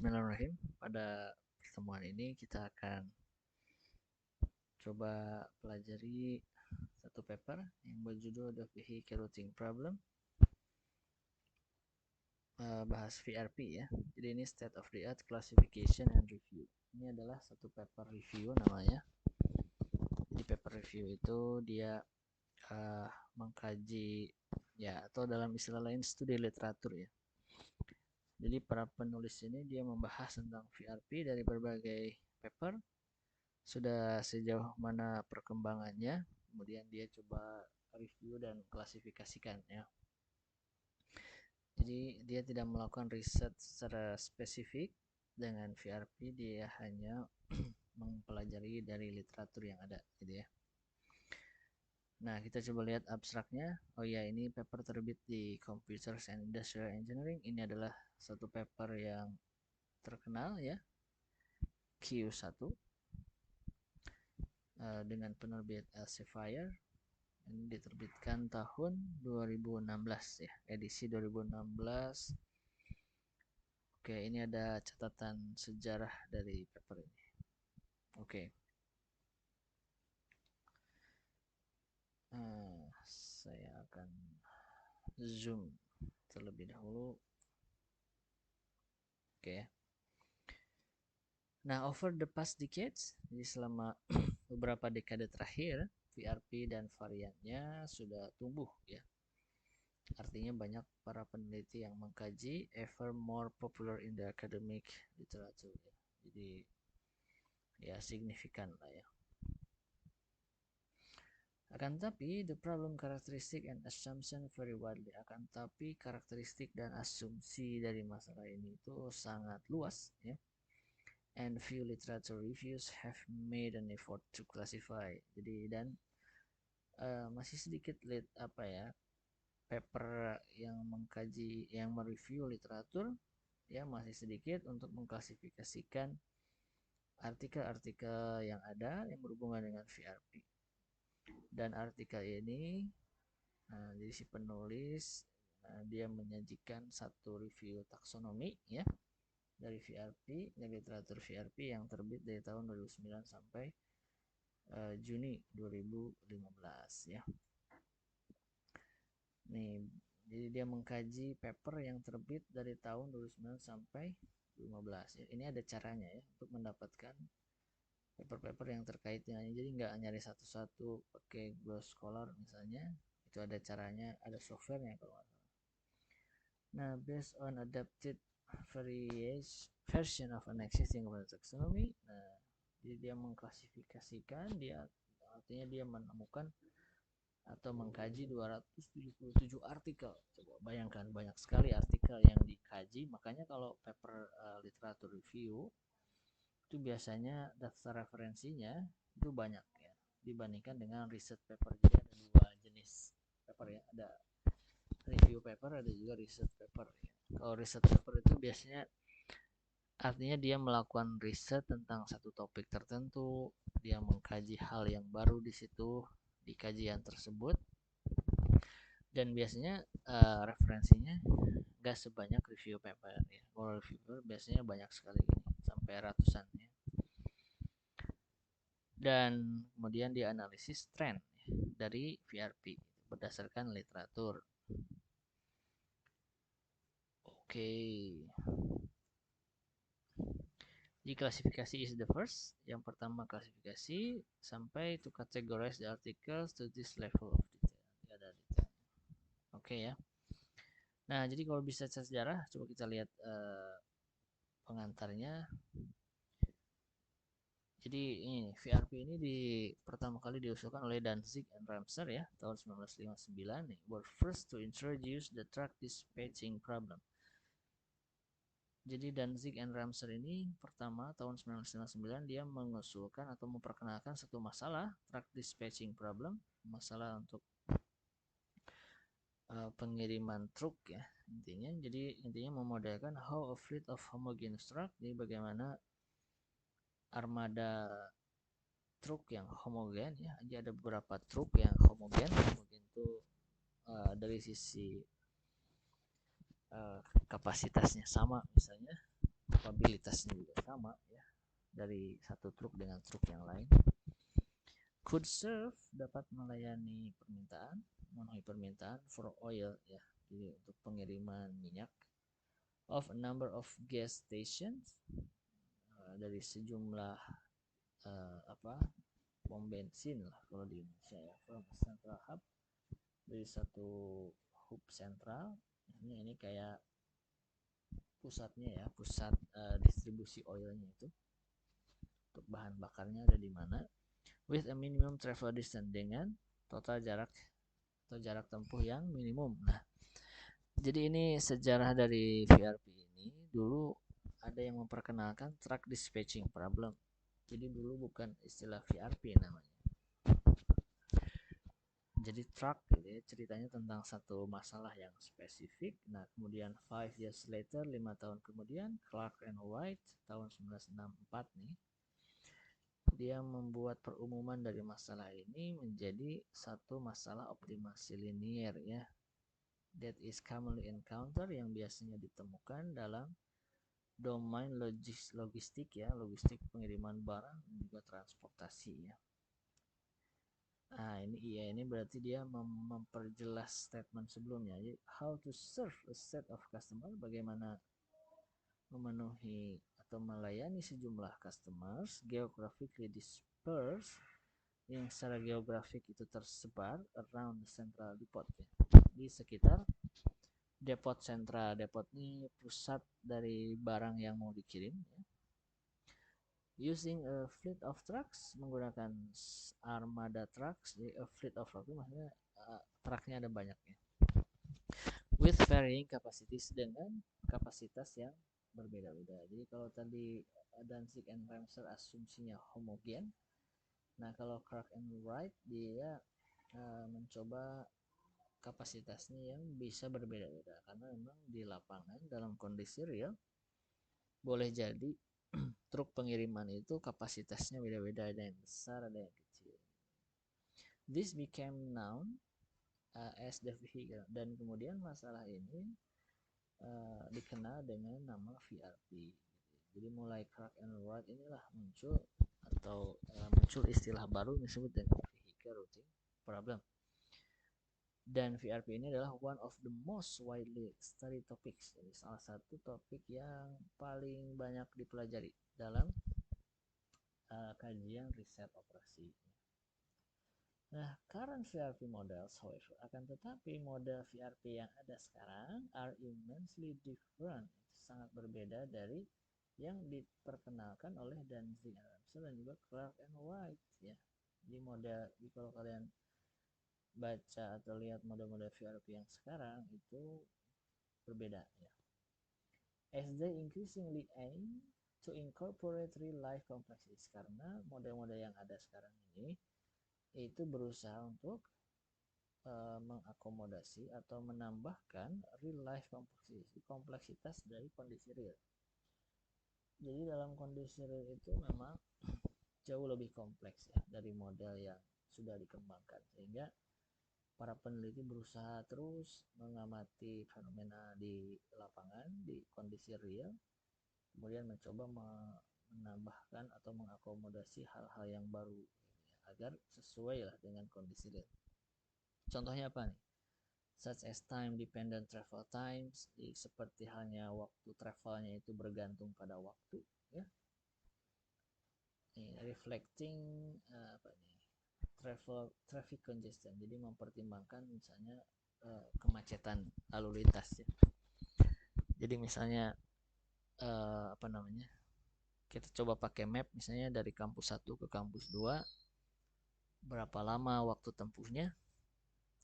Bismillahirrahmanirrahim. Pada pertemuan ini kita akan coba pelajari satu paper yang berjudul The Vehicle Routing Problem. Bahas VRP ya. Jadi ini State of the Art Classification and Review. Ini adalah satu paper review namanya. Jadi paper review itu dia mengkaji ya, atau dalam istilah lain studi literatur ya. Jadi para penulis ini dia membahas tentang VRP dari berbagai paper, sudah sejauh mana perkembangannya, kemudian dia coba review dan klasifikasikan ya. Jadi dia tidak melakukan riset secara spesifik dengan VRP, dia hanya mempelajari dari literatur yang ada gitu ya. Nah, kita coba lihat abstraknya. Oh ya, ini paper terbit di Computers and Industrial Engineering. Ini adalah satu paper yang terkenal ya, Q1, dengan penerbit Elsevier. Ini diterbitkan tahun 2016 ya, edisi 2016. Oke, ini ada catatan sejarah dari paper ini. Oke. Saya akan zoom terlebih dahulu. Oke. Nah, over the past decades, jadi selama beberapa dekade terakhir, VRP dan variannya sudah tumbuh ya. Artinya banyak para peneliti yang mengkaji, ever more popular in the academic literature ya. Jadi ya signifikan lah ya. Akan tapi the problem characteristic and assumption very widely. Akan tapi karakteristik dan asumsi dari masalah ini itu sangat luas ya. And few literature reviews have made an effort to classify. Jadi dan masih sedikit paper yang mengkaji, yang mereview literatur ya, masih sedikit untuk mengklasifikasikan artikel-artikel yang ada yang berhubungan dengan VRP. Dan artikel ini jadi si penulis dia menyajikan satu review taksonomi ya dari VRP, dari literatur VRP yang terbit dari tahun 2009 sampai Juni 2015 ya. Nih, jadi dia mengkaji paper yang terbit dari tahun 2009 sampai 2015 ya. Ini ada caranya ya untuk mendapatkan paper-paper yang terkait dengan ini. Jadi nggak nyari satu-satu pakai Google Scholar misalnya, itu ada caranya, ada softwarenya kalau nggak salah. Nah, based on adapted version of an existing taxonomy, nah jadi dia mengklasifikasikan, dia artinya dia menemukan atau mengkaji 277 artikel. Coba bayangkan, banyak sekali artikel yang dikaji. Makanya kalau paper literatur review itu biasanya daftar referensinya itu banyak ya dibandingkan dengan riset paper. Jadi ada dua jenis paper ya, ada review paper, ada juga riset paper ya. Kalau riset paper itu biasanya artinya dia melakukan riset tentang satu topik tertentu, dia mengkaji hal yang baru di situ, di kajian tersebut, dan biasanya referensinya nggak sebanyak review paper ya. Kalau review paper biasanya banyak sekali gini, sampai ratusan ya. Dan kemudian dianalisis tren ya, dari VRP berdasarkan literatur. Oke. Jadi klasifikasi is the first. Yang pertama klasifikasi sampai to categorize the articles to this level of detail. Ada detail. Oke ya. Nah, jadi kalau bisa sejarah, coba kita lihat pengantarnya. Jadi ini VRP ini pertama kali diusulkan oleh Danzig and Ramsar ya tahun 1959 nih. Were first to introduce the track dispatching problem. Jadi Danzig and Ramsar ini pertama tahun 1959 dia mengusulkan atau memperkenalkan satu masalah track dispatching problem, masalah untuk pengiriman truk ya intinya. Jadi intinya memodelkan how a fleet of homogeneous truck, jadi bagaimana armada truk yang homogen ya. Jadi ada beberapa truk yang homogen itu dari sisi kapasitasnya sama misalnya, kapabilitasnya juga sama ya, dari satu truk dengan truk yang lain. Could serve, dapat melayani permintaan, memenuhi permintaan for oil ya, jadi untuk pengiriman minyak, of a number of gas stations, dari sejumlah pom bensin lah kalau di Indonesia ya, from central hub, dari satu hub sentral. Ini kayak pusatnya ya, pusat distribusi oilnya itu, untuk bahan bakarnya ada di mana, with a minimum travel distance, dengan total jarak atau jarak tempuh yang minimum. Nah, jadi ini sejarah dari VRP ini. Dulu ada yang memperkenalkan truck dispatching problem. Jadi dulu bukan istilah VRP namanya. Jadi truck gitu ya, ceritanya tentang satu masalah yang spesifik. Nah, kemudian 5 years later, 5 tahun kemudian, Clark and White tahun 1964 nih, dia membuat perumuman dari masalah ini menjadi satu masalah optimasi linier ya, that is commonly encountered, yang biasanya ditemukan dalam domain logistik ya, logistik pengiriman barang dan juga transportasi ya. Nah, ini berarti dia memperjelas statement sebelumnya. Jadi, how to serve a set of customer, bagaimana memenuhi atau melayani sejumlah customers geographically dispersed, yang secara geografik itu tersebar around the central depot ya, di sekitar depot sentral. Depot ini pusat dari barang yang mau dikirim ya. Using a fleet of trucks, menggunakan armada trucks. Jadi a fleet of trucks itu maksudnya truknya ada banyak ya, with varying capacities, dengan kapasitas yang berbeda-beda. Jadi kalau tadi Danzig and Ramsar asumsinya homogen, nah kalau Clark and Wright dia mencoba kapasitasnya yang bisa berbeda-beda, karena memang di lapangan dalam kondisi real boleh jadi truk pengiriman itu kapasitasnya beda-beda, ada yang besar ada yang kecil. This became known as the vehicle, dan kemudian masalah ini dikenal dengan nama VRP. Jadi mulai Clark and Wright inilah muncul istilah baru disebut dengan vehicle routing problem. Dan VRP ini adalah one of the most widely studied topics, jadi salah satu topik yang paling banyak dipelajari dalam kajian riset operasi. Nah, current VRP models, however, akan tetapi model VRP yang ada sekarang are immensely different, sangat berbeda dari yang diperkenalkan oleh Danzig and Ramsar dan juga Clark and White ya. Jadi kalau kalian baca atau lihat model-model VRP yang sekarang itu berbeda ya. As they increasingly aim to incorporate real life complexities, karena model-model yang ada sekarang ini itu berusaha untuk mengakomodasi atau menambahkan real life kompleksitas dari kondisi real. Jadi dalam kondisi real itu memang jauh lebih kompleks ya dari model yang sudah dikembangkan, sehingga para peneliti berusaha terus mengamati fenomena di lapangan, di kondisi real, kemudian mencoba menambahkan atau mengakomodasi hal-hal yang baru agar sesuai lah dengan kondisi real. Contohnya apa nih? Such as time dependent travel times, seperti halnya waktu travelnya itu bergantung pada waktu ya. Reflecting traffic congestion, jadi mempertimbangkan misalnya kemacetan lalu lintas ya. Jadi misalnya kita coba pakai map, misalnya dari kampus 1 ke kampus 2, berapa lama waktu tempuhnya.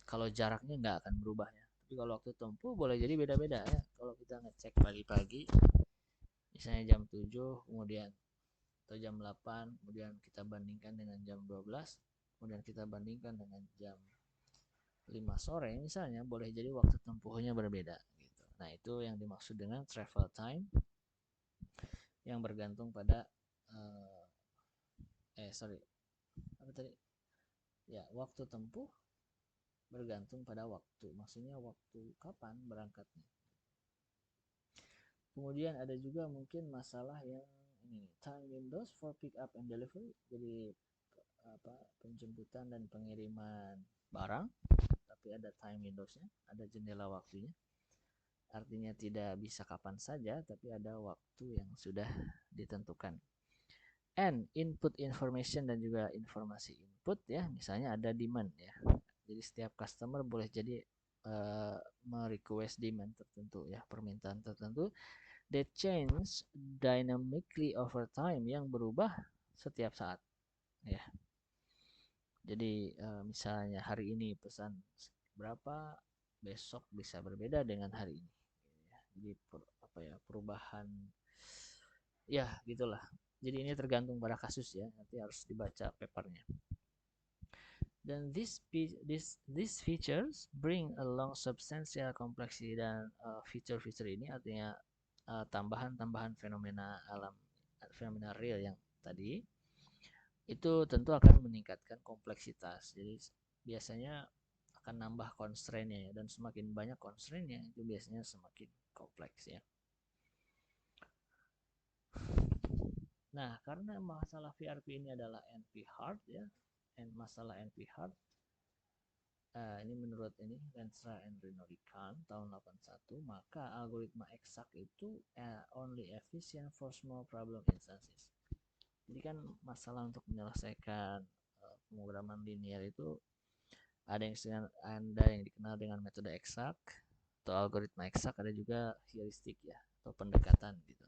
Kalau jaraknya nggak akan berubah ya, tapi kalau waktu tempuh boleh jadi beda-beda ya. Kalau kita ngecek pagi-pagi misalnya jam 7 kemudian atau jam 8, kemudian kita bandingkan dengan jam 12, kemudian kita bandingkan dengan jam 5 sore misalnya, boleh jadi waktu tempuhnya berbeda gitu. Nah, itu yang dimaksud dengan travel time yang bergantung pada waktu tempuh bergantung pada waktu, maksudnya waktu kapan berangkatnya. Kemudian ada juga mungkin masalah yang ini, time windows for pick up and delivery. Jadi penjemputan dan pengiriman barang, tapi ada time windowsnya, ada jendela waktunya. Artinya tidak bisa kapan saja, tapi ada waktu yang sudah ditentukan. And input information dan juga informasi input ya, misalnya ada demand ya. Jadi setiap customer boleh jadi merequest demand tertentu ya, permintaan tertentu. They change dynamically over time, yang berubah setiap saat ya. Jadi misalnya hari ini pesan berapa, besok bisa berbeda dengan hari ini. Jadi perubahan ya gitulah. Jadi ini tergantung pada kasus ya, nanti harus dibaca papernya. Dan these features bring along substantial complexity, dan feature-feature ini artinya tambahan-tambahan fenomena alam, fenomena real yang tadi itu tentu akan meningkatkan kompleksitas. Jadi biasanya akan nambah constraint-nya ya, dan semakin banyak constraint-nya itu biasanya semakin kompleks ya. Nah, karena masalah VRP ini adalah NP hard ya, masalah NP hard ini menurut ini Lenstra and Renorican tahun 81, maka algoritma eksak itu only efficient for small problem instances. Jadi kan masalah untuk menyelesaikan pemrograman linear itu ada yang dikenal dengan metode eksak atau algoritma eksak, ada juga heuristik ya atau pendekatan gitu.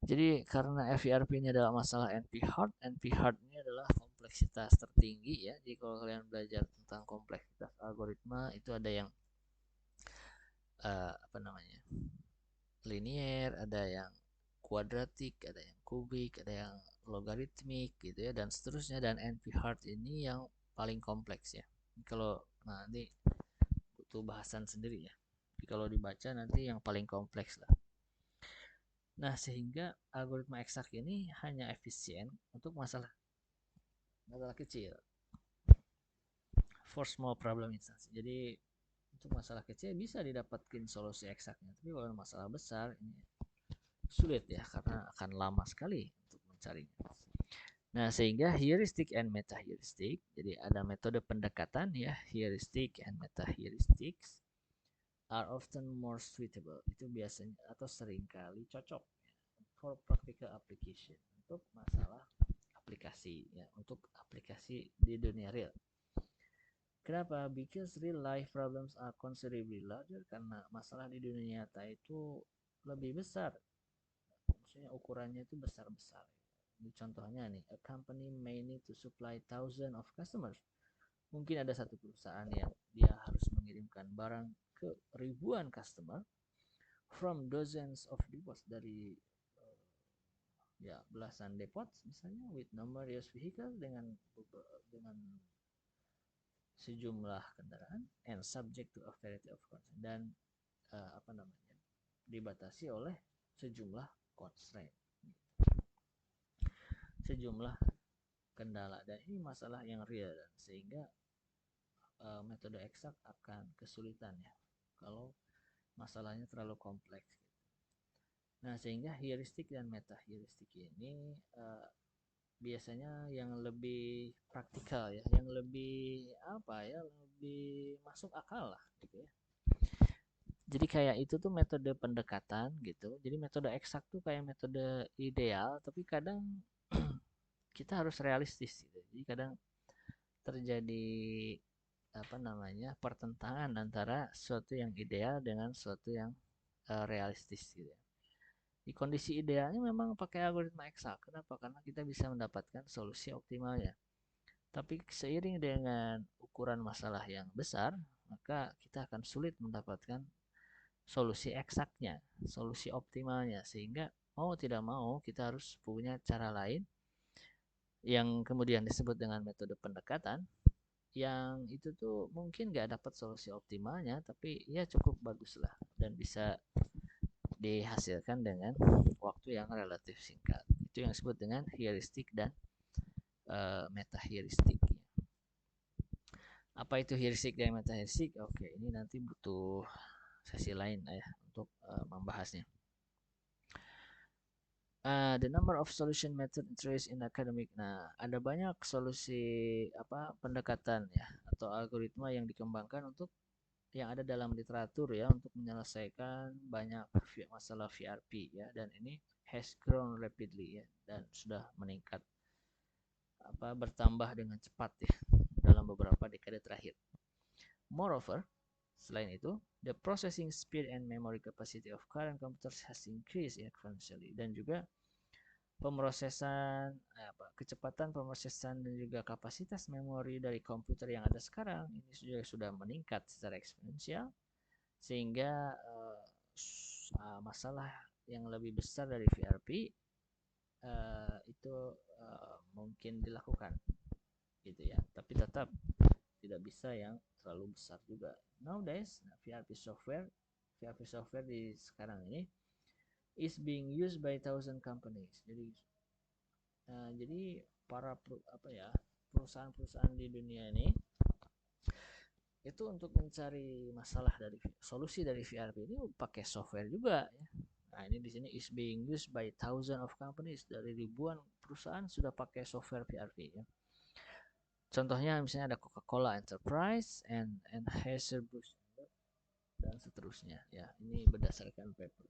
Jadi karena FVRP ini adalah masalah NP hard ini adalah kompleksitas tertinggi ya. Jadi kalau kalian belajar tentang kompleksitas algoritma itu ada yang linear, ada yang kuadratik, ada yang kubik, ada yang logaritmik gitu ya, dan seterusnya. Dan NP hard ini yang paling kompleks ya. Kalau nanti butuh bahasan sendiri ya. Jadi kalau dibaca nanti yang paling kompleks lah. Nah, sehingga algoritma eksak ini hanya efisien untuk masalah kecil, for small problem instance. Jadi untuk masalah kecil bisa didapatkan solusi eksaknya, tapi kalau masalah besar ini sulit ya, karena akan lama sekali untuk mencarinya. Nah, sehingga heuristic and meta heuristic, jadi ada metode pendekatan ya, heuristic and meta heuristics are often more suitable. Itu biasanya atau seringkali cocok for practical application, untuk masalah aplikasi ya, untuk aplikasi di dunia real. Kenapa? Because real life problems are considerably larger, karena masalah di dunia nyata itu lebih besar. Maksudnya ukurannya itu besar-besar. Ini contohnya nih, a company may need to supply thousands of customers. Mungkin ada satu perusahaan yang dia harus mengirimkan barang ke ribuan customer from dozens of depots, dari ya belasan depot misalnya, with numerous vehicles, dengan sejumlah kendaraan, and subject to a variety of constraints, dan dibatasi oleh sejumlah constraint, sejumlah kendala. Dan ini masalah yang real, dan sehingga metode eksak akan kesulitan ya kalau masalahnya terlalu kompleks. Nah, sehingga heuristik dan meta heuristik ini biasanya yang lebih praktikal ya, yang lebih lebih masuk akal lah gitu ya. Jadi kayak itu tuh metode pendekatan gitu. Jadi metode eksak tuh kayak metode ideal, tapi kadang kita harus realistis gitu. Jadi kadang terjadi pertentangan antara sesuatu yang ideal dengan sesuatu yang realistis gitu. Di kondisi idealnya memang pakai algoritma eksak. Kenapa? Karena kita bisa mendapatkan solusi optimalnya. Tapi seiring dengan ukuran masalah yang besar, maka kita akan sulit mendapatkan solusi eksaknya, solusi optimalnya. Sehingga mau tidak mau kita harus punya cara lain yang kemudian disebut dengan metode pendekatan, yang itu tuh mungkin gak dapat solusi optimalnya, tapi ya cukup bagus lah dan bisa dihasilkan dengan waktu yang relatif singkat. Itu yang disebut dengan heuristik dan meta heuristik. Apa itu heuristik dan meta heuristik? Oke, ini nanti butuh sesi lain ya untuk membahasnya. The number of solution method introduced in academic. Nah, ada banyak solusi pendekatan ya atau algoritma yang dikembangkan untuk yang ada dalam literatur ya untuk menyelesaikan banyak masalah VRP ya, dan ini has grown rapidly ya, dan sudah meningkat bertambah dengan cepat ya dalam beberapa dekade terakhir. Moreover, selain itu, the processing speed and memory capacity of current computers has increased exponentially, dan juga kecepatan pemrosesan dan juga kapasitas memori dari komputer yang ada sekarang ini sudah meningkat secara eksponensial, sehingga masalah yang lebih besar dari VRP itu mungkin dilakukan gitu ya, tapi tetap tidak bisa yang terlalu besar juga. Nowadays, VRP software di sekarang ini is being used by thousand companies. Jadi para perusahaan-perusahaan di dunia ini itu untuk mencari masalah dari solusi dari VRP ini pakai software juga ya. Nah, ini di sini is being used by thousand of companies, dari ribuan perusahaan sudah pakai software VRP ya. Contohnya misalnya ada Coca-Cola Enterprise, and Anheuser-Busch dan seterusnya ya. Ini berdasarkan paper.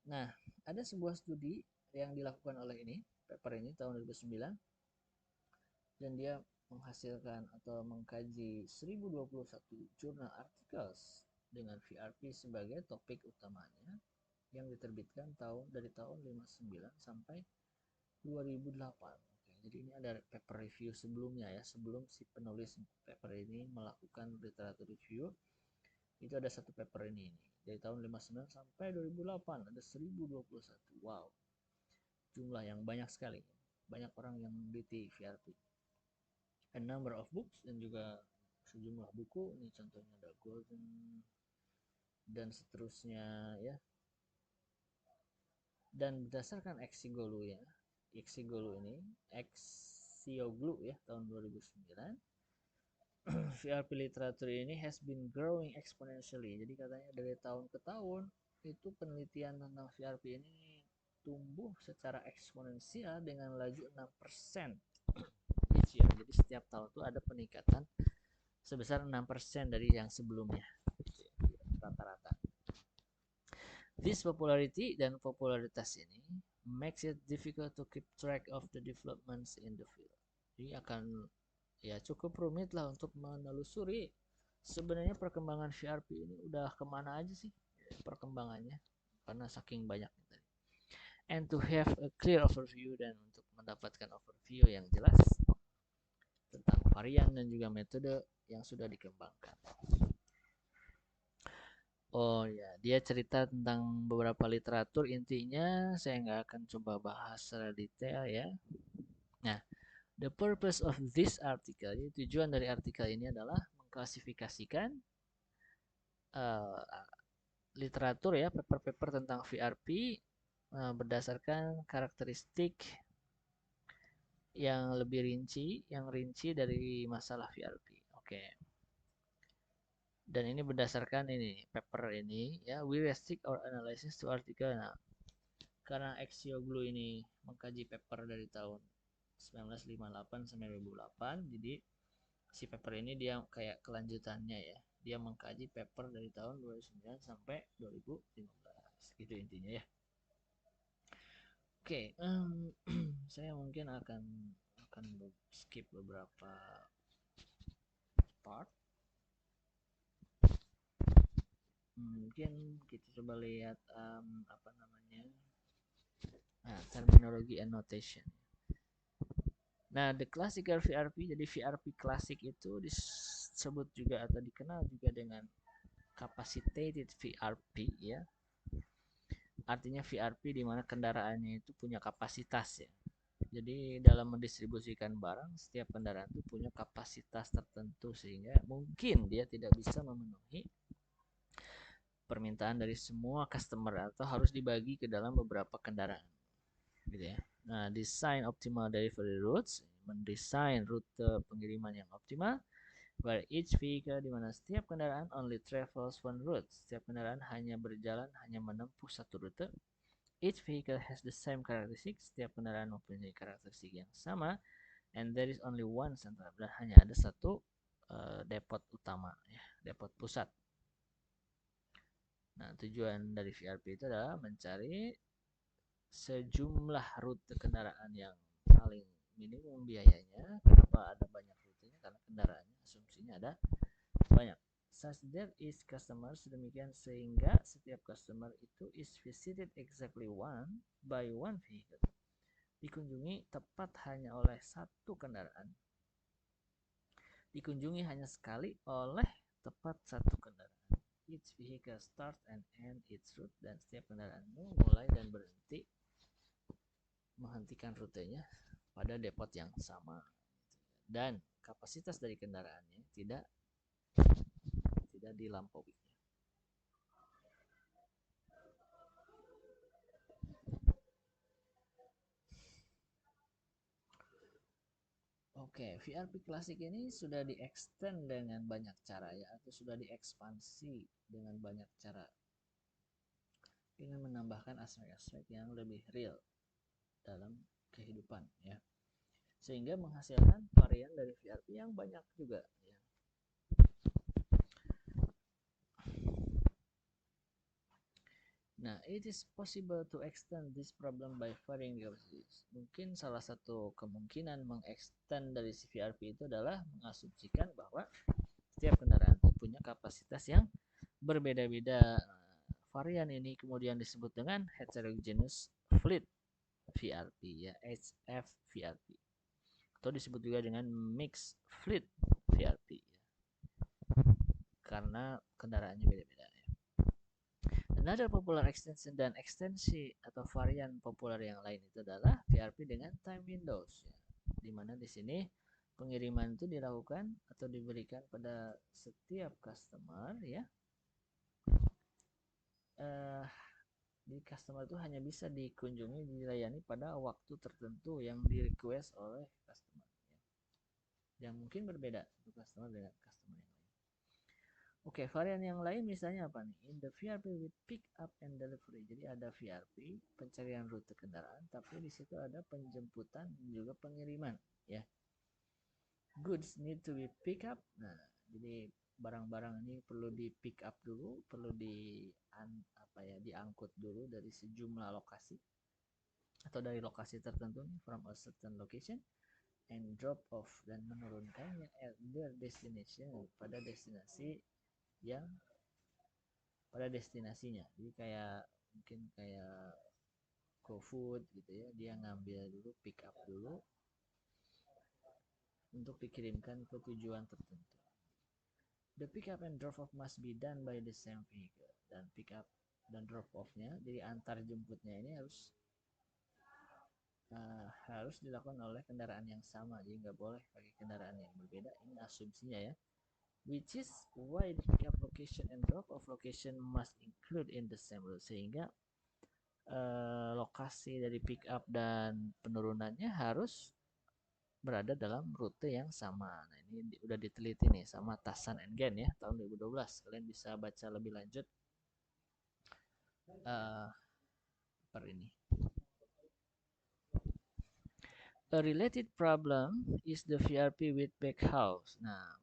Nah, ada sebuah studi yang dilakukan oleh paper ini tahun 2009, dan dia menghasilkan atau mengkaji 1021 jurnal articles dengan VRP sebagai topik utamanya yang diterbitkan dari tahun 59 sampai 2008. Jadi ini ada paper review sebelumnya ya, sebelum si penulis paper ini melakukan literatur review. Itu ada satu paper ini dari tahun 59 sampai 2008, ada 1021. Wow, jumlah yang banyak sekali, banyak orang yang meneliti VRP. A number of books, dan juga sejumlah buku. Ini contohnya ada Golden dan seterusnya ya. Dan berdasarkan Exigolu ya, Exigolu ya tahun 2009, VRP literatur ini has been growing exponentially. Jadi katanya dari tahun ke tahun itu penelitian tentang VRP ini tumbuh secara eksponensial dengan laju 6% each year. Jadi setiap tahun itu ada peningkatan sebesar 6% dari yang sebelumnya rata-rata. This popularity dan popularitas ini makes it difficult to keep track of the developments in the field. Jadi akan ya cukup rumit lah untuk menelusuri sebenarnya perkembangan VRP ini udah kemana aja sih perkembangannya, karena saking banyaknya tadi. And to have a clear overview, dan untuk mendapatkan overview yang jelas tentang varian dan juga metode yang sudah dikembangkan. Oh ya, dia cerita tentang beberapa literatur, intinya saya nggak akan coba bahas secara detail ya. Nah, the purpose of this article, jadi tujuan dari artikel ini adalah mengklasifikasikan literatur ya, paper-paper tentang VRP berdasarkan karakteristik yang lebih rinci, dari masalah VRP. Oke. Dan ini berdasarkan paper ini ya, we restrict our analysis to article. Nah, karena Exigolu ini mengkaji paper dari tahun 1958 sampai 2008, jadi si paper ini dia kayak kelanjutannya ya. Dia mengkaji paper dari tahun 2009 sampai 2015 gitu intinya ya. Oke, saya mungkin akan skip beberapa part. Mungkin kita coba lihat terminologi and notation. Nah, the classical VRP, jadi VRP klasik itu disebut juga atau dikenal juga dengan capacitated VRP ya. Artinya VRP di mana kendaraannya itu punya kapasitas ya. Jadi dalam mendistribusikan barang, setiap kendaraan itu punya kapasitas tertentu sehingga mungkin dia tidak bisa memenuhi permintaan dari semua customer atau harus dibagi ke dalam beberapa kendaraan gitu ya. Nah, design optimal delivery routes mendesain rute pengiriman yang optimal, where each vehicle, di mana setiap kendaraan only travels one route, setiap kendaraan hanya menempuh satu rute. Each vehicle has the same characteristics, setiap kendaraan mempunyai karakteristik yang sama, and there is only one central, dan hanya ada satu depot utama, ya, depot pusat. Nah, tujuan dari VRP itu adalah mencari sejumlah rute kendaraan yang paling minimum biayanya. Kenapa ada banyak rutenya? Karena kendaraannya asumsinya ada banyak. Such that each customer, sedemikian sehingga setiap customer itu is visited exactly one by one vehicle, dikunjungi tepat hanya oleh satu kendaraan, dikunjungi hanya sekali oleh tepat satu kendaraan. Each vehicle start and end its route, dan setiap kendaraan itu mulai dan berhenti, menghentikan rutenya pada depot yang sama, dan kapasitas dari kendaraannya tidak dilampaui. Oke, VRP klasik ini sudah di-extend dengan banyak cara, ya, atau sudah diekspansi dengan banyak cara dengan menambahkan aspek-aspek yang lebih real dalam kehidupan, ya, sehingga menghasilkan varian dari VRP yang banyak juga, ya. Nah, it is possible to extend this problem by varying capacities. Mungkin salah satu kemungkinan mengextend dari VRP itu adalah mengasumsikan bahwa setiap kendaraan itu punya kapasitas yang berbeda-beda. Varian ini kemudian disebut dengan heterogeneous fleet VRP, ya, HF VRP, atau disebut juga dengan mixed fleet VRP, ya, karena kendaraannya beda-beda. Another popular extension dan ekstensi atau varian populer yang lain itu adalah VRP dengan time windows, ya, di mana di sini pengiriman itu dilakukan atau diberikan pada setiap customer, ya. Di customer itu hanya bisa dikunjungi, dilayani pada waktu tertentu yang di request oleh customer, ya, yang mungkin berbeda untuk customer dengan customer yang lain. Oke, varian yang lain misalnya apa nih? In the VRP with pick up and delivery. Jadi ada VRP pencarian rute kendaraan, tapi di situ ada penjemputan dan juga pengiriman, ya. Goods need to be pick up. Nah, jadi barang-barang ini perlu di pick up dulu, perlu diangkut dulu dari sejumlah lokasi atau dari lokasi tertentu, from a certain location, and drop off, dan menurunkannya at their destination, pada destinasinya. Jadi mungkin kayak GoFood gitu, ya, dia ngambil dulu, pick up dulu untuk dikirimkan ke tujuan tertentu. The pick up and drop off must be done by the same vehicle, dan pick up dan drop off-nya, jadi antar jemputnya ini harus dilakukan oleh kendaraan yang sama, jadi nggak boleh pakai kendaraan yang berbeda. Ini asumsinya, ya. Which is why the pick up location and drop off location must include in the same route, sehingga lokasi dari pick up dan penurunannya harus berada dalam rute yang sama. Nah, ini udah diteliti nih sama Tassan and Gen, ya, tahun 2012. Kalian bisa baca lebih lanjut per ini. A related problem is the VRP with backhaul. Nah,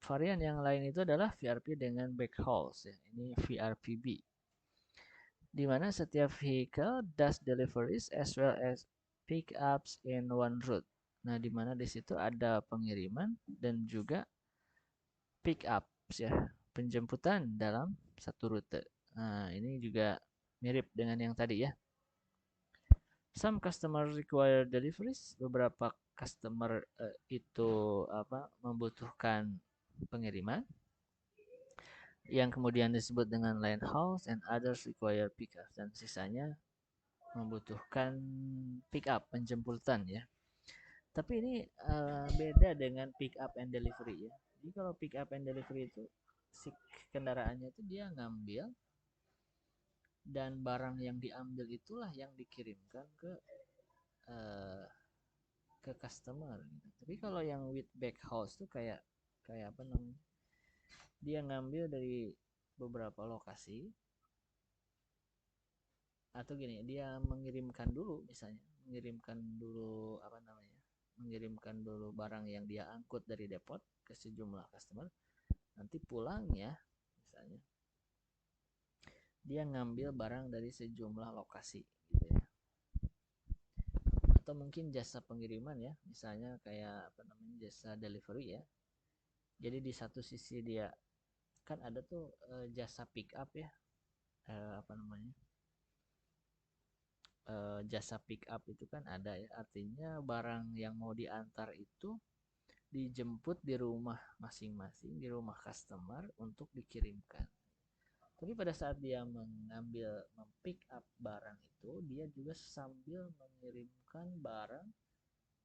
varian yang lain itu adalah VRP dengan backhaul, ya. Ini VRPB, di mana setiap vehicle does deliveries as well as pickups in one route. Nah, di mana di situ ada pengiriman dan juga pickups, ya, penjemputan dalam satu rute. Nah, ini juga mirip dengan yang tadi, ya. Some customer require deliveries. Beberapa customer itu membutuhkan pengiriman, yang kemudian disebut dengan line hauls, and others require pickup, dan sisanya membutuhkan pick up, penjemputan, ya. Tapi ini beda dengan pick up and delivery, ya. Jadi kalau pick up and delivery itu si kendaraannya itu dia ngambil, dan barang yang diambil itulah yang dikirimkan ke ke customer gitu. Tapi kalau yang with backhouse tuh kayak kayak apa namanya, dia ngambil dari beberapa lokasi, atau gini, dia mengirimkan dulu, misalnya mengirimkan dulu apa namanya, mengirimkan dulu barang yang dia angkut dari depot ke sejumlah customer, nanti pulangnya misalnya dia ngambil barang dari sejumlah lokasi gitu ya. Atau mungkin jasa pengiriman ya, misalnya kayak apa namanya, jasa delivery ya. Jadi di satu sisi dia kan ada tuh jasa pick up ya, apa namanya, jasa pick up itu kan ada ya, artinya barang yang mau diantar itu dijemput di rumah masing-masing, di rumah customer untuk dikirimkan. Tapi pada saat dia mengambil, mempick up barang itu, dia juga sambil mengirimkan barang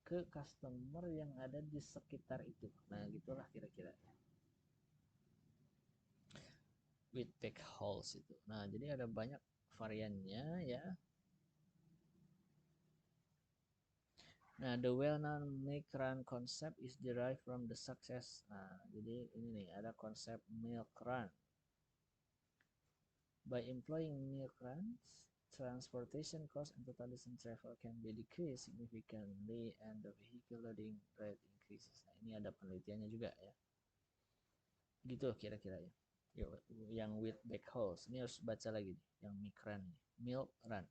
ke customer yang ada di sekitar itu. Nah, gitulah kira-kira with backhauls itu. Nah, jadi ada banyak variannya ya. Nah, the well-known milk run concept is derived from the success. Nah, jadi ini nih, ada konsep milk run. By employing milk runs, transportation cost and total distance travel can be decreased significantly and the vehicle loading rate increases. Nah, ini ada penelitiannya juga ya. Gitu kira-kira ya. Yang with backhauls. Ini harus baca lagi nih, yang milk run. Milk run.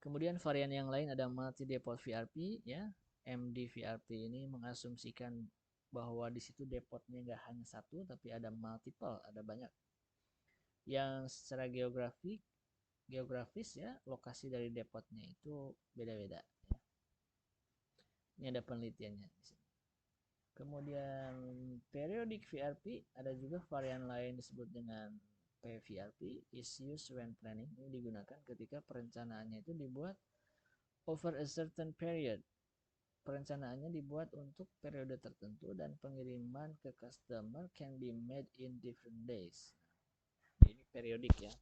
Kemudian varian yang lain ada multi depot VRP ya. MD VRP ini mengasumsikan bahwa di situ depotnya nggak hanya satu tapi ada multiple, ada banyak. Yang secara geografis ya, lokasi dari depotnya itu beda-beda ya. Ini ada penelitiannya di sini. Kemudian periodic VRP ada juga varian lain disebut dengan PVRP, is used when planning. Ini digunakan ketika perencanaannya itu dibuat over a certain period. Perencanaannya dibuat untuk periode tertentu dan pengiriman ke customer can be made in different days. Ini periodik ya.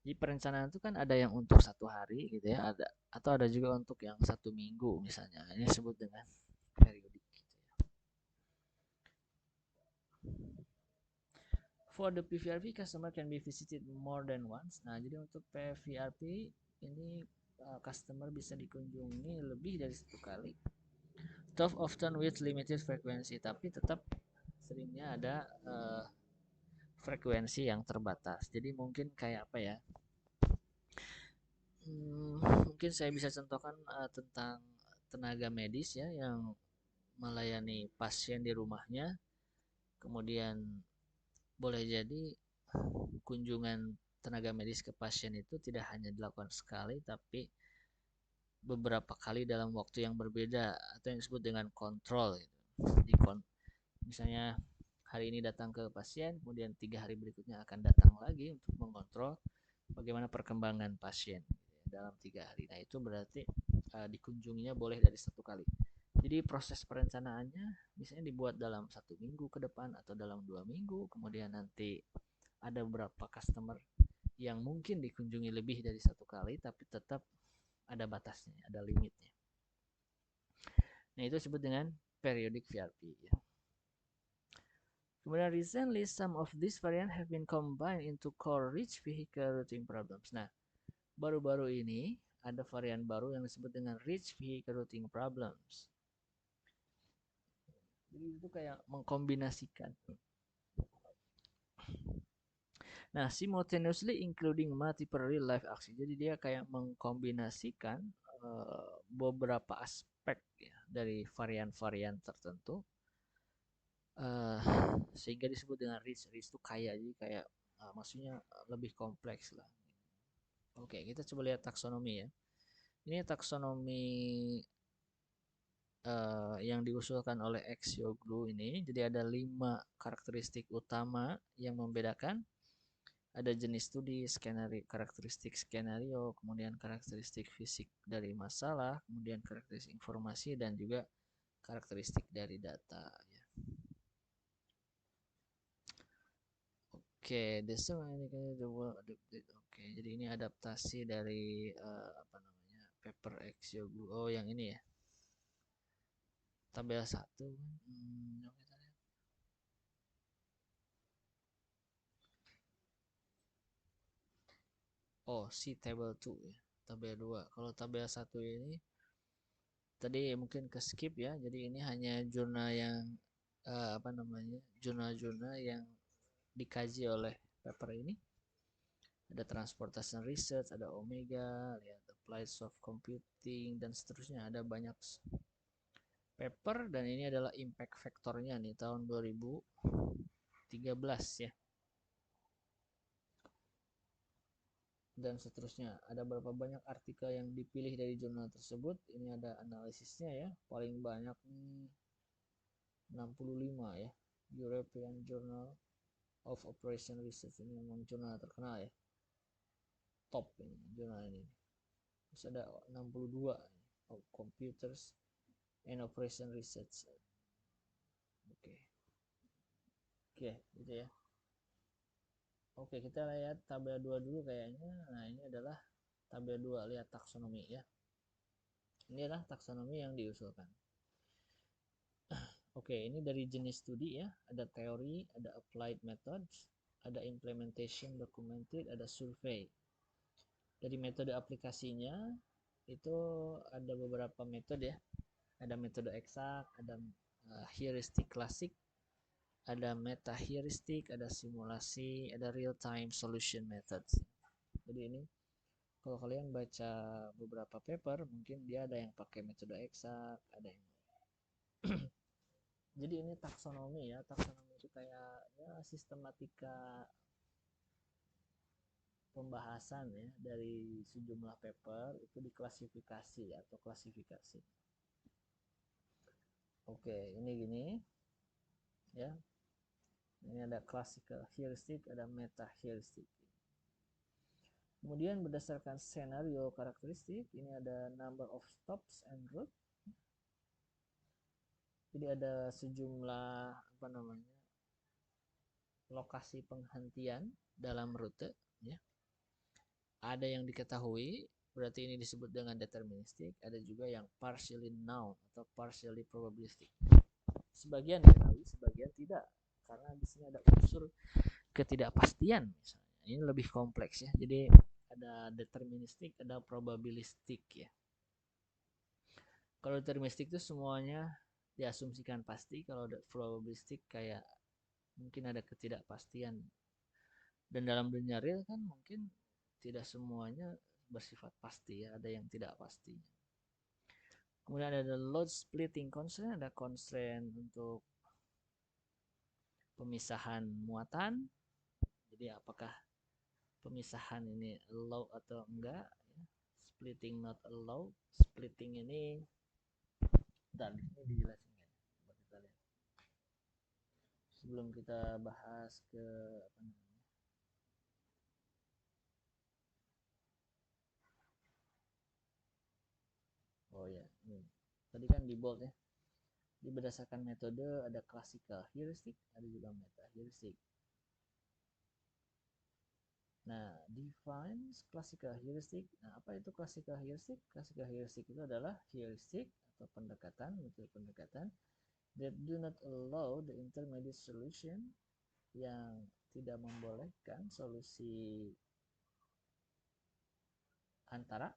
Jadi perencanaan itu kan ada yang untuk 1 hari gitu ya, ada atau ada juga untuk yang 1 minggu misalnya. Ini disebut dengan periodik. For the PVRP, customer can be visited more than once. Nah, jadi untuk PVRP ini customer bisa dikunjungi lebih dari 1 kali. Though often with limited frequency, tapi tetap seringnya ada frekuensi yang terbatas. Jadi mungkin kayak apa ya? Mungkin saya bisa contohkan tentang tenaga medis ya yang melayani pasien di rumahnya. Kemudian boleh jadi kunjungan tenaga medis ke pasien itu tidak hanya dilakukan sekali tapi beberapa kali dalam waktu yang berbeda atau yang disebut dengan kontrol gitu. Misalnya hari ini datang ke pasien, kemudian 3 hari berikutnya akan datang lagi untuk mengontrol bagaimana perkembangan pasien dalam 3 hari. Nah itu berarti dikunjunginya boleh dari 1 kali. Jadi proses perencanaannya misalnya dibuat dalam 1 minggu ke depan atau dalam 2 minggu, kemudian nanti ada beberapa customer yang mungkin dikunjungi lebih dari 1 kali, tapi tetap ada batasnya, ada limitnya. Nah itu disebut dengan periodic VRP. Ya. Kemudian recently some of these variants have been combined into core rich vehicle routing problems. Nah baru-baru ini ada varian baru yang disebut dengan rich vehicle routing problems. Jadi itu kayak mengkombinasikan. Nah, simultaneously including multiple real life action. Jadi dia kayak mengkombinasikan beberapa aspek ya, dari varian-varian tertentu sehingga disebut dengan rich. Rich itu kaya, jadi kayak maksudnya lebih kompleks lah. Oke, kita coba lihat taksonomi ya. Ini taksonomi yang diusulkan oleh Axioglu ini. Jadi ada 5 karakteristik utama yang membedakan. Ada jenis studi, skenario, karakteristik skenario, kemudian karakteristik fisik dari masalah, kemudian karakteristik informasi dan juga karakteristik dari data. Ya. Oke, the world adapted. Oke, jadi ini adaptasi dari apa namanya, paper Exiogu. Oh, yang ini ya. Tabel 1. Oh, si table 2 ya. Tabel 2. Kalau tabel 1 ini tadi mungkin ke skip ya. Jadi ini hanya jurnal yang jurnal-jurnal yang dikaji oleh paper ini. Ada transportation research, ada Omega, lihat applied soft computing dan seterusnya. Ada banyak paper dan ini adalah impact factornya nih tahun 2013 ya. Dan seterusnya. Ada berapa banyak artikel yang dipilih dari jurnal tersebut. Ini ada analisisnya ya. Paling banyak nih 65 ya. European Journal of Operation Research, ini memang jurnal terkenal ya. Top ini jurnal ini. Terus ada 62 of Computers and Operation Research. Oke. Oke, gitu ya. Oke, kita lihat tabel 2 dulu kayaknya. Nah, ini adalah tabel 2, lihat taksonomi ya. Ini adalah taksonomi yang diusulkan. Oke, ini dari jenis studi ya. Ada teori, ada applied methods, ada implementation documented, ada survey. Dari metode aplikasinya itu ada beberapa metode ya. Ada metode eksak, ada heuristik klasik, ada meta heuristik, ada simulasi, ada real time solution methods. Jadi ini kalau kalian baca beberapa paper, mungkin dia ada yang pakai metode eksak, ada yang jadi ini taksonomi ya. Taksonomi itu kayak ya sistematika pembahasan ya dari sejumlah paper itu diklasifikasi atau klasifikasi. Oke, ini gini ya. Ini ada classical heuristic, ada meta heuristic. Kemudian berdasarkan skenario karakteristik, ini ada number of stops and route. Jadi ada sejumlah lokasi penghentian dalam rute ya. Ada yang diketahui, berarti ini disebut dengan deterministik. Ada juga yang partially known atau partially probabilistic. Sebagian diketahui, sebagian tidak, karena di sini ada unsur ketidakpastian misalnya. Ini lebih kompleks ya. Jadi ada deterministik, ada probabilistik ya. Kalau deterministik itu semuanya diasumsikan pasti. Kalau probabilistik kayak mungkin ada ketidakpastian. Dan dalam dunia real kan mungkin tidak semuanya bersifat pasti ya, ada yang tidak pasti. Kemudian ada load splitting constraint, ada constraint untuk pemisahan muatan. Jadi apakah pemisahan ini allow atau enggak ya. Splitting not allow. Splitting ini bentar, ini dijelasin ya. Coba kita lihat sebelum kita bahas ke apa namanya. Oh ya, ini tadi kan di bold ya. Jadi berdasarkan metode ada classical heuristic, ada juga meta heuristic. Nah, defines classical heuristic. Nah, apa itu classical heuristic? Classical heuristic itu adalah heuristic atau pendekatan, metode pendekatan that do not allow the intermediate solution, yang tidak membolehkan solusi antara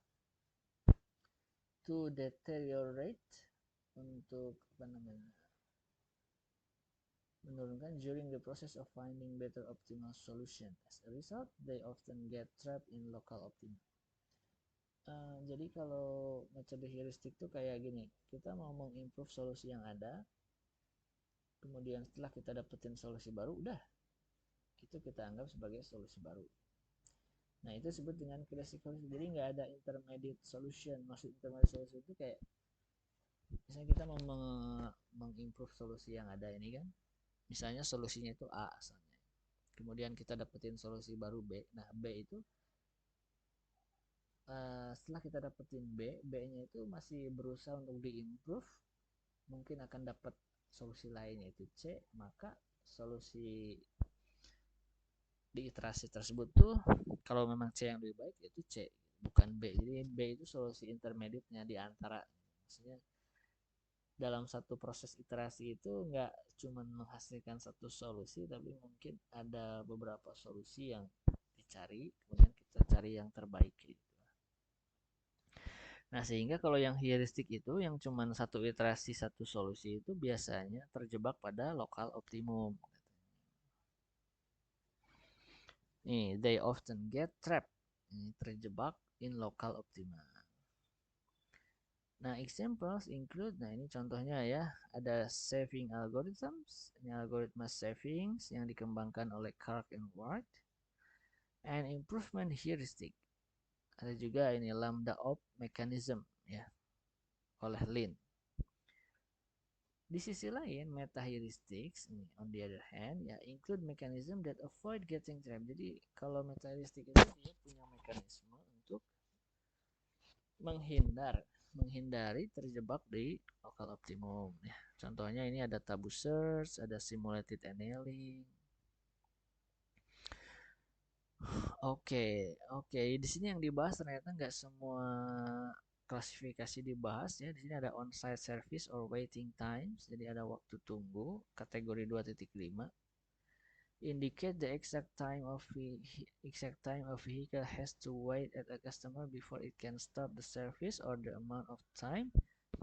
to deteriorate, untuk menurunkan during the process of finding better optimal solution. As a result, they often get trapped in local optima. Jadi kalau metode heuristik itu kayak gini, kita mau mengimprove solusi yang ada, kemudian setelah kita dapetin solusi baru, udah itu kita anggap sebagai solusi baru. Nah, itu disebut dengan classical. Jadi nggak ada intermediate solution. Maksud intermediate solution itu kayak misalnya kita mau mengimprove solusi yang ada ini kan, misalnya solusinya itu A asalnya, kemudian kita dapetin solusi baru B. Nah, B itu setelah kita dapetin B, B-nya itu masih berusaha untuk diimprove, mungkin akan dapat solusi lain yaitu C, maka solusi di iterasi tersebut tuh kalau memang C yang lebih baik yaitu C. bukan B. Jadi B itu solusi intermediate-nya di antara. Maksudnya dalam satu proses iterasi itu nggak cuma menghasilkan satu solusi, tapi mungkin ada beberapa solusi yang dicari, kemudian kita cari yang terbaik gitu. Nah, sehingga kalau yang heuristik itu yang cuma satu iterasi satu solusi itu biasanya terjebak pada lokal optimum. Nih, they often get trapped. Ini terjebak in local optima. Nah, examples include, nah ini contohnya ya, ada saving algorithms, ini algoritma savings yang dikembangkan oleh Clark and Ward, and improvement heuristic. Ada juga ini lambda op mechanism ya, oleh Lin. Di sisi lain, meta heuristics on the other hand ya include mechanism that avoid getting trapped. Jadi kalau meta heuristic itu dia punya mekanisme untuk menghindari terjebak di local optimum ya. Contohnya ini ada tabu search, ada simulated annealing. Oke, di sini yang dibahas ternyata nggak semua klasifikasi dibahas ya. Di sini ada on-site service or waiting times. Jadi ada waktu tunggu kategori 2.5. Indicate the exact time a vehicle has to wait at a customer before it can start the service or the amount of time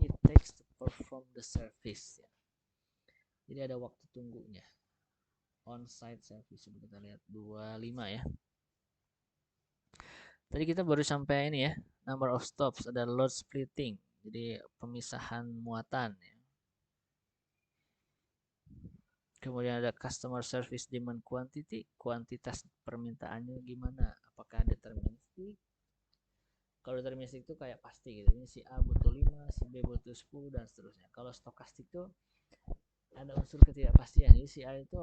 it takes to perform the service ya. Jadi ada waktu tunggunya. On-site service coba kita lihat 25 ya. Tadi kita baru sampai ini ya, number of stops, ada load splitting, jadi pemisahan muatan ya. Kemudian ada customer service demand quantity, kuantitas permintaannya gimana, apakah deterministik. Kalau deterministik itu kayak pasti gitu, ini si A butuh 5, si B butuh 10 dan seterusnya. Kalau stokastik itu ada unsur ketidakpastian, jadi si A itu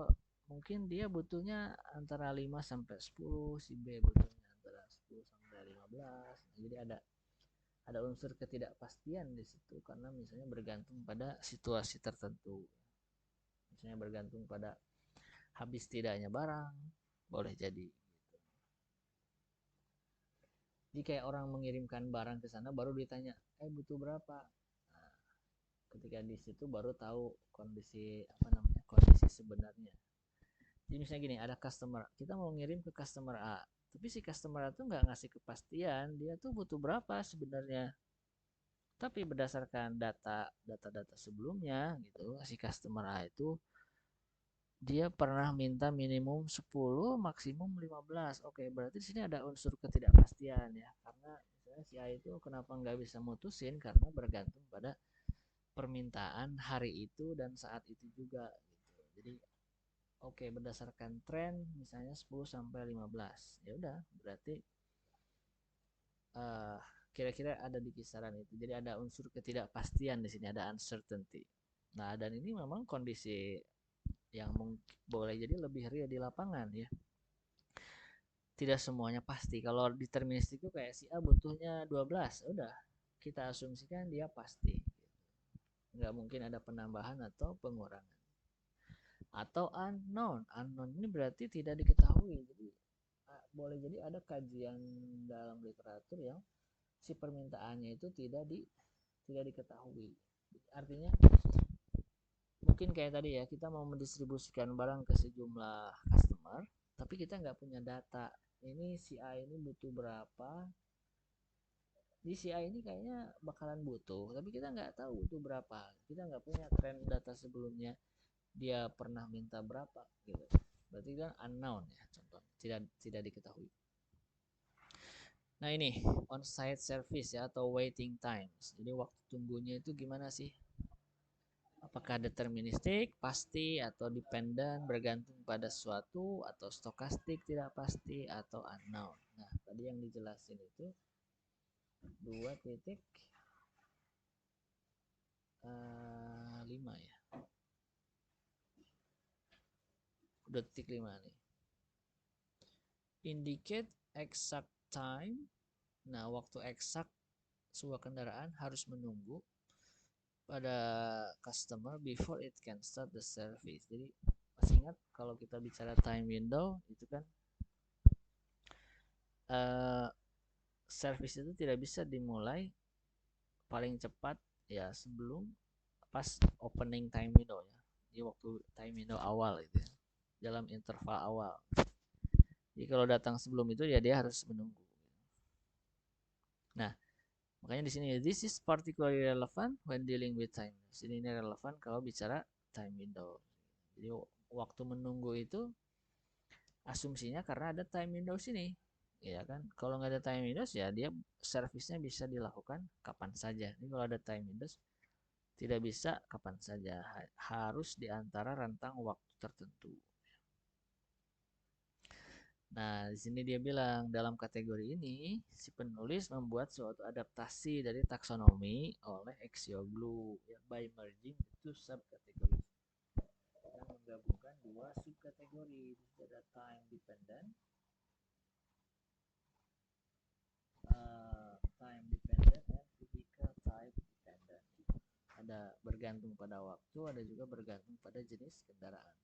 mungkin dia butuhnya antara 5 sampai 10, si B butuhnya antara 10 sampai 15. Jadi ada unsur ketidakpastian di situ karena misalnya bergantung pada situasi tertentu. Misalnya bergantung pada habis tidaknya barang, boleh jadi. Jadi kayak orang mengirimkan barang ke sana baru ditanya, butuh berapa? Nah, ketika di situ baru tahu kondisi kondisi sebenarnya. Jadi misalnya gini, ada customer, kita mau ngirim ke customer A, tapi si customer A tuh nggak ngasih kepastian dia tuh butuh berapa sebenarnya. Tapi berdasarkan data sebelumnya gitu, si customer A itu dia pernah minta minimum 10, maksimum 15. Oke, berarti di sini ada unsur ketidakpastian ya. Karena misalnya si A itu kenapa nggak bisa mutusin karena bergantung pada permintaan hari itu dan saat itu juga gitu. Jadi berdasarkan tren misalnya 10 sampai 15. Ya udah, berarti kira-kira ada di kisaran itu. Jadi ada unsur ketidakpastian di sini, ada uncertainty. Nah, dan ini memang kondisi yang boleh jadi lebih real di lapangan ya. Tidak semuanya pasti. Kalau deterministik itu kayak si A butuhnya 12, udah kita asumsikan dia pasti. Nggak mungkin ada penambahan atau pengurangan. Atau unknown ini berarti tidak diketahui. Jadi boleh jadi ada kajian dalam literatur yang si permintaannya itu tidak diketahui. Artinya mungkin kayak tadi ya, kita mau mendistribusikan barang ke sejumlah customer, tapi kita nggak punya data. Ini si A ini butuh berapa? Di si A ini kayaknya bakalan butuh, tapi kita nggak tahu butuh berapa. Kita nggak punya tren data sebelumnya. Dia pernah minta berapa gitu. Berarti kan unknown ya, contoh tidak diketahui. Nah ini on-site service ya atau waiting times. Jadi waktu tunggunya itu gimana sih? Apakah deterministik, pasti, atau dependent, bergantung pada suatu, atau stokastik, tidak pasti, atau unknown. Nah, tadi yang dijelasin itu 2.5 ya. 2.5 nih. Indicate exact time. Nah, waktu eksak sebuah kendaraan harus menunggu pada customer before it can start the service. Jadi masih ingat kalau kita bicara time window itu kan service itu tidak bisa dimulai paling cepat ya sebelum pas opening time window ya. Di waktu time window awal itu ya. Dalam interval awal. Jadi kalau datang sebelum itu ya dia harus menunggu. Nah, makanya di sini this is particularly relevant when dealing with time. Ini relevan kalau bicara time window. Jadi waktu menunggu itu asumsinya karena ada time window sini, ya kan? Kalau nggak ada time windows ya dia servisnya bisa dilakukan kapan saja. Ini kalau ada time windows tidak bisa kapan saja, harus di antara rentang waktu tertentu. Nah, di sini dia bilang dalam kategori ini si penulis membuat suatu adaptasi dari taksonomi oleh Axioglu ya, by merging two subcategories. Dan menggabungkan dua subkategori, ada time dependent, time dependent and physical type dependent. Ada bergantung pada waktu, ada juga bergantung pada jenis kendaraan.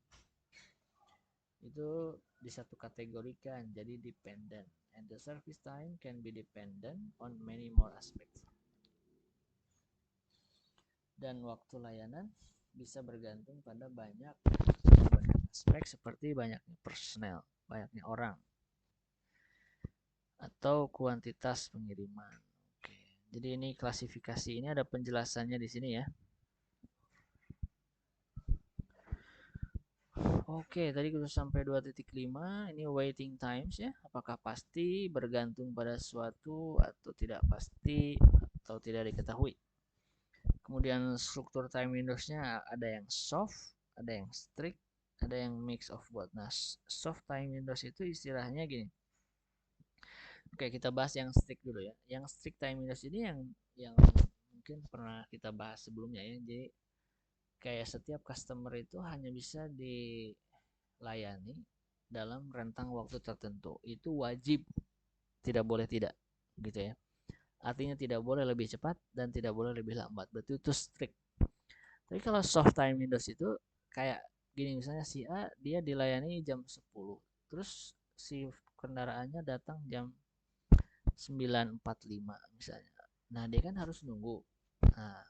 Itu disatu-kategorikan jadi dependent, and the service time can be dependent on many more aspects. Dan waktu layanan bisa bergantung pada banyak aspek seperti banyaknya personel, banyaknya orang, atau kuantitas pengiriman. Oke. Jadi ini klasifikasi, ini ada penjelasannya di sini ya. Oke, tadi kita sampai 2.5, ini waiting times ya. Apakah pasti, bergantung pada suatu, atau tidak pasti, atau tidak diketahui. Kemudian struktur time windows-nya ada yang soft, ada yang strict, ada yang mix of both. Nah, soft time windows itu istilahnya gini. Oke, kita bahas yang strict dulu ya. Yang strict time windows ini yang mungkin pernah kita bahas sebelumnya ya. Jadi kayak setiap customer itu hanya bisa dilayani dalam rentang waktu tertentu. Itu wajib, tidak boleh tidak, gitu ya. Artinya tidak boleh lebih cepat dan tidak boleh lebih lambat. Berarti itu strict. Tapi kalau soft time windows itu kayak gini, misalnya si A dia dilayani jam 10. Terus si kendaraannya datang jam 9.45 misalnya. Nah, dia kan harus nunggu. Nah,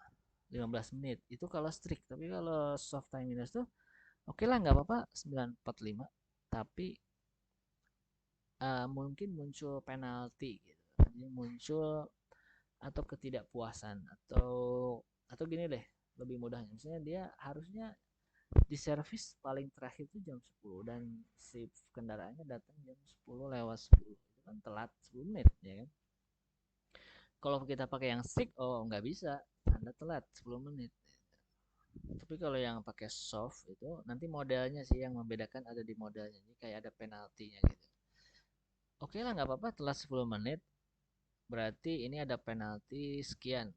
15 menit. Itu kalau strict. Tapi kalau soft time windows tuh oke lah, nggak apa-apa 9.45. Tapi mungkin muncul penalti gitu. Jadi muncul atau ketidakpuasan atau gini deh, lebih mudahnya. Misalnya dia harusnya di servis paling terakhir itu jam 10 dan si kendaraannya datang jam 10 lewat 10. Itu kan telat 10 menit ya kan. Kalau kita pakai yang strict, oh nggak bisa, Anda telat 10 menit. Tapi kalau yang pakai soft itu nanti modelnya sih yang membedakan, ada di modelnya. Ini kayak ada penaltinya gitu. Oke lah, nggak apa-apa telat 10 menit, berarti ini ada penalti sekian.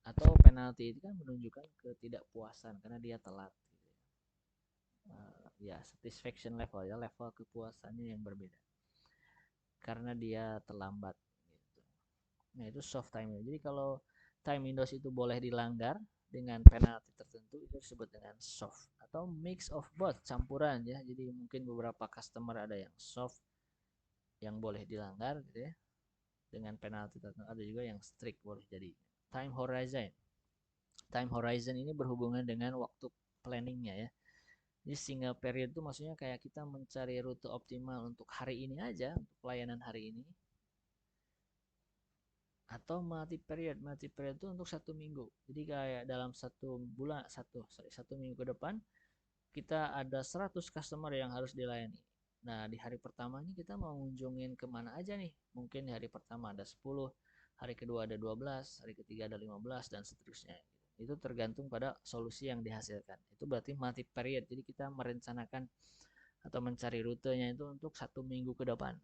Atau penalti itu kan menunjukkan ketidakpuasan karena dia telat. Ya satisfaction level ya, level kepuasannya yang berbeda karena dia terlambat gitu. Nah itu soft time windows. Jadi kalau time windows itu boleh dilanggar dengan penalti tertentu, itu disebut dengan soft atau mix of both, campuran ya. Jadi mungkin beberapa customer ada yang soft yang boleh dilanggar gitu ya dengan penalti tertentu, ada juga yang strict boleh jadi. Time horizon ini berhubungan dengan waktu planningnya ya. Jadi single period itu maksudnya kayak kita mencari rute optimal untuk hari ini aja, untuk pelayanan hari ini. Atau multi period itu untuk 1 minggu. Jadi kayak dalam 1 bulan, satu minggu ke depan, kita ada 100 customer yang harus dilayani. Nah, di hari pertama ini kita mau ngunjungin kemana aja nih? Mungkin di hari pertama ada 10, hari kedua ada 12, hari ketiga ada 15, dan seterusnya. Itu tergantung pada solusi yang dihasilkan. Itu berarti multi period. Jadi kita merencanakan atau mencari rutenya itu untuk 1 minggu ke depan.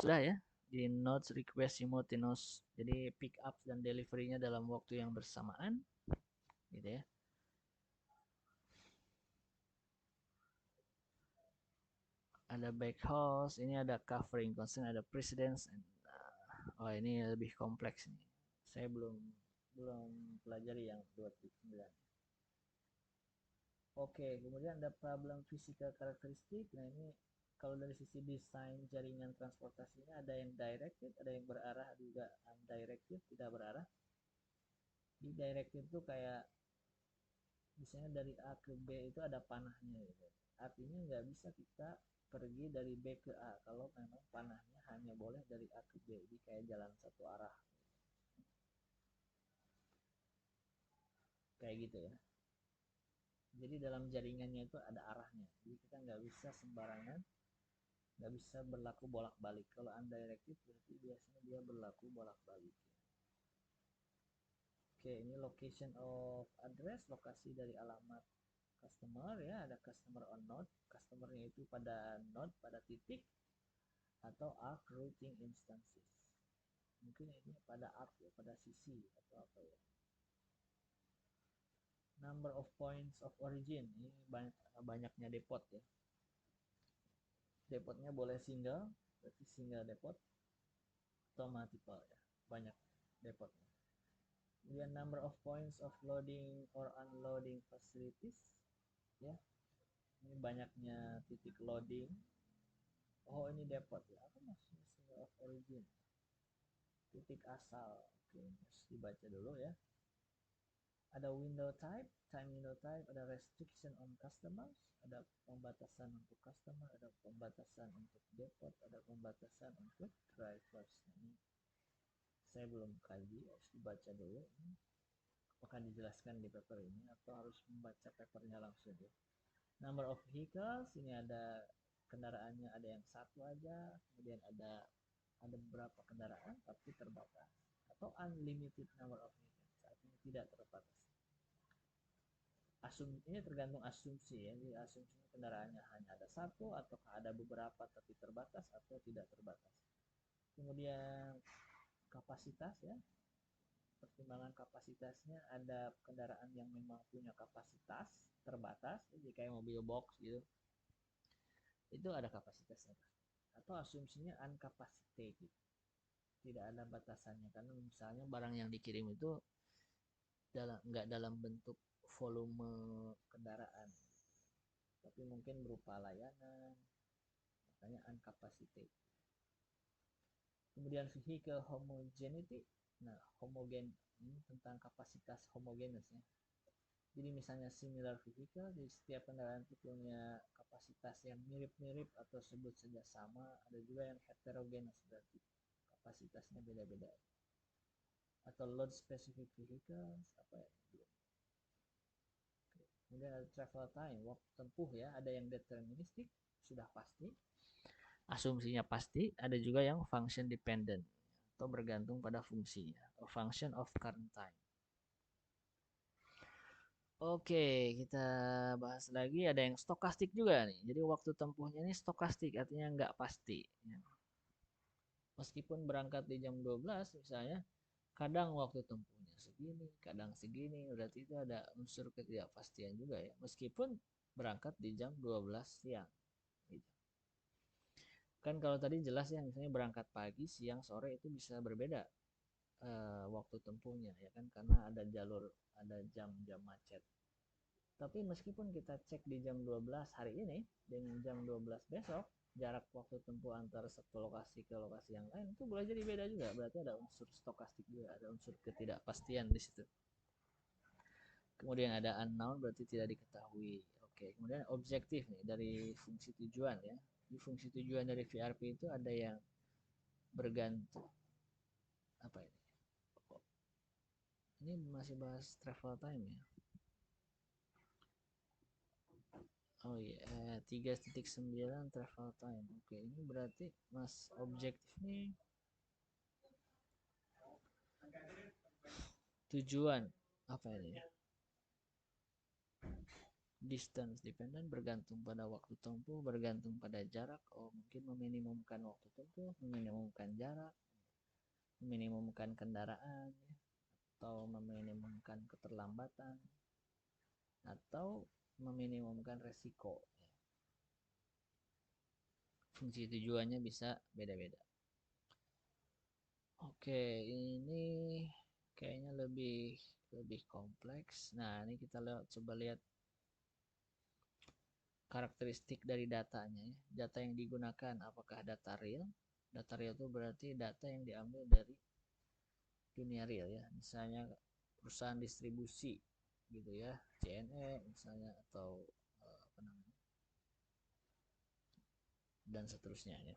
Sudah ya, di notes request simultaneous. Jadi pick up dan delivery-nya dalam waktu yang bersamaan, gitu ya. Ada backhouse, ini ada covering concern, ada precedence. Oh ini lebih kompleks nih. Saya belum pelajari yang 2.9. Oke, kemudian ada problem physical karakteristik. Nah ini kalau dari sisi desain jaringan transportasinya ada yang directed, ada yang berarah, juga undirected, tidak berarah. Di directed itu kayak misalnya dari A ke B itu ada panahnya gitu. Artinya nggak bisa kita pergi dari B ke A kalau memang panahnya hanya boleh dari A ke B. Jadi kayak jalan satu arah. Kayak gitu ya. Jadi dalam jaringannya itu ada arahnya. Jadi kita nggak bisa sembarangan, nggak bisa berlaku bolak-balik. Kalau undirected berarti biasanya dia berlaku bolak-balik. Oke, ini location of address, lokasi dari alamat customer ya, ada customer on node, customernya itu pada node, pada titik, atau arc routing instances. Mungkin ini pada arc ya, pada sisi atau apa ya. Number of points of origin, ini banyaknya depot ya. Depotnya boleh single, berarti single depot, atau multiple ya, banyak depotnya. Kemudian number of points of loading or unloading facilities ya, ini banyaknya titik loading. Oh ini depot ya, apa maksudnya single of origin, titik asal. Oke, harus dibaca dulu ya. Ada window type, time window type, ada restriction on customers, ada pembatasan untuk customer, ada pembatasan untuk depot, ada pembatasan untuk drivers. Ini saya belum kaji, harus dibaca dulu. Apakah dijelaskan di paper ini atau harus membaca papernya langsung ya. Number of vehicles, ini ada kendaraannya, ada yang satu aja, kemudian ada beberapa kendaraan tapi terbatas, atau unlimited number of vehicles, artinya tidak terbatas. Ini tergantung asumsi ya, jadi asumsinya kendaraannya hanya ada satu atau ada beberapa tapi terbatas atau tidak terbatas. Kemudian kapasitas ya, pertimbangan kapasitasnya, ada kendaraan yang memang punya kapasitas terbatas, jadi kayak mobil box gitu, itu ada kapasitasnya, atau asumsinya uncapacitated, tidak ada batasannya, karena misalnya barang yang dikirim itu nggak dalam bentuk volume kendaraan, tapi mungkin berupa layanan, makanya uncapacitated. Kemudian vehicle homogeneity, nah homogen ini tentang kapasitas homogeneous ya. Jadi misalnya similar vehicle, jadi setiap kendaraan itu punya kapasitas yang mirip-mirip atau sebut saja sama. Ada juga yang heterogeneous, berarti kapasitasnya beda-beda. Atau load specific vehicles, apa ya? Kemudian ada travel time, waktu tempuh ya, ada yang deterministik, sudah pasti, asumsinya pasti, ada juga yang function dependent atau bergantung pada fungsinya, atau function of current time. Oke, kita bahas lagi. Ada yang stokastik juga nih. Jadi waktu tempuhnya ini stokastik, artinya nggak pasti. Meskipun berangkat di jam 12 misalnya, kadang waktu tempuhnya segini, kadang segini. Berarti itu ada unsur ketidakpastian juga ya. Meskipun berangkat di jam 12 siang. Kan kalau tadi jelas ya, misalnya berangkat pagi, siang, sore itu bisa berbeda waktu tempuhnya ya kan, karena ada jalur, ada jam-jam macet. Tapi meskipun kita cek di jam 12 hari ini dengan jam 12 besok, jarak waktu tempuh antara satu lokasi ke lokasi yang lain itu boleh jadi beda juga. Berarti ada unsur stokastik juga, ada unsur ketidakpastian di situ. Kemudian ada unknown, berarti tidak diketahui. Oke, kemudian objektif nih dari fungsi tujuan ya. Di fungsi tujuan dari VRP itu ada yang bergantung. Apa ini? Ini masih bahas travel time ya. Oh iya, 3.9 travel time. Oke, ini berarti mas objektif nih tujuan apa ini? Distance dependent, bergantung pada waktu tempuh, bergantung pada jarak. Oh, mungkin meminimumkan waktu tempuh, meminimumkan jarak, meminimumkan kendaraan, ya, atau meminimumkan keterlambatan, atau meminimumkan resiko. Fungsi tujuannya bisa beda-beda. Oke, ini kayaknya lebih kompleks. Nah, ini kita coba lihat karakteristik dari datanya ya. Data yang digunakan apakah data real? Data real itu berarti data yang diambil dari dunia real ya. Misalnya perusahaan distribusi gitu ya, CNE misalnya, atau apa namanya, dan seterusnya ya.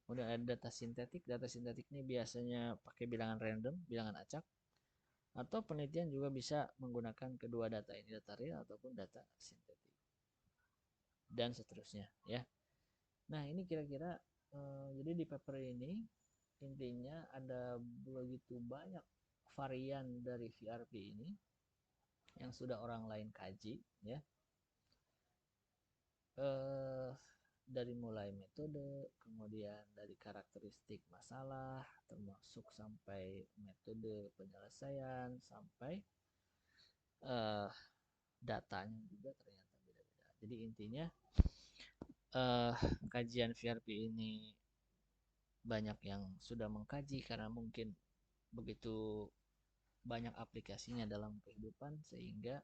Kemudian ada data sintetik. Data sintetik ini biasanya pakai bilangan random, bilangan acak, atau penelitian juga bisa menggunakan kedua data ini, data real ataupun data sintetik, dan seterusnya ya. Nah ini kira-kira jadi di paper ini intinya ada begitu banyak varian dari VRP ini yang sudah orang lain kaji ya, dari mulai metode, kemudian dari karakteristik masalah, termasuk sampai metode penyelesaian, sampai datanya juga ternyata beda-beda. Jadi intinya kajian VRP ini banyak yang sudah mengkaji karena mungkin begitu banyak aplikasinya dalam kehidupan, sehingga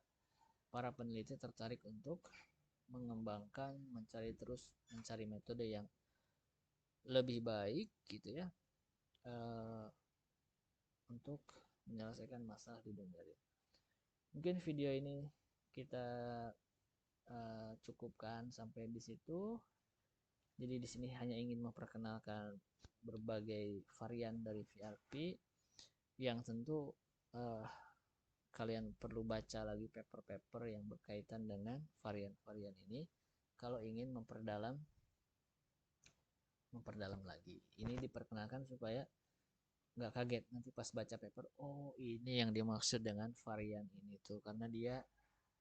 para peneliti tertarik untuk mengembangkan, mencari metode yang lebih baik gitu ya, untuk menyelesaikan masalah di dunia real. Mungkin video ini kita cukupkan sampai di situ. Jadi di sini hanya ingin memperkenalkan berbagai varian dari VRP yang tentu kalian perlu baca lagi paper-paper yang berkaitan dengan varian-varian ini kalau ingin memperdalam lagi. Ini diperkenalkan supaya nggak kaget nanti pas baca paper, oh ini yang dimaksud dengan varian ini tuh karena dia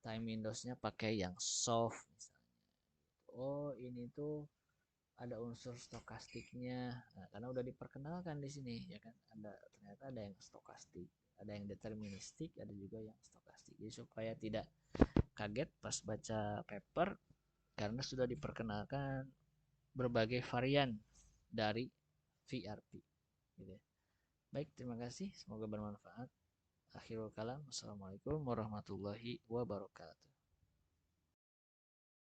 time windowsnya pakai yang soft misalnya. Oh ini tuh ada unsur stokastiknya, nah, karena udah diperkenalkan di sini ya kan, ternyata ada yang stokastik, ada yang deterministik, ada juga yang stokastik. Jadi supaya tidak kaget pas baca paper karena sudah diperkenalkan berbagai varian dari VRP gitu ya. Baik, terima kasih, semoga bermanfaat. Akhirul kalam, wassalamualaikum warahmatullahi wabarakatuh.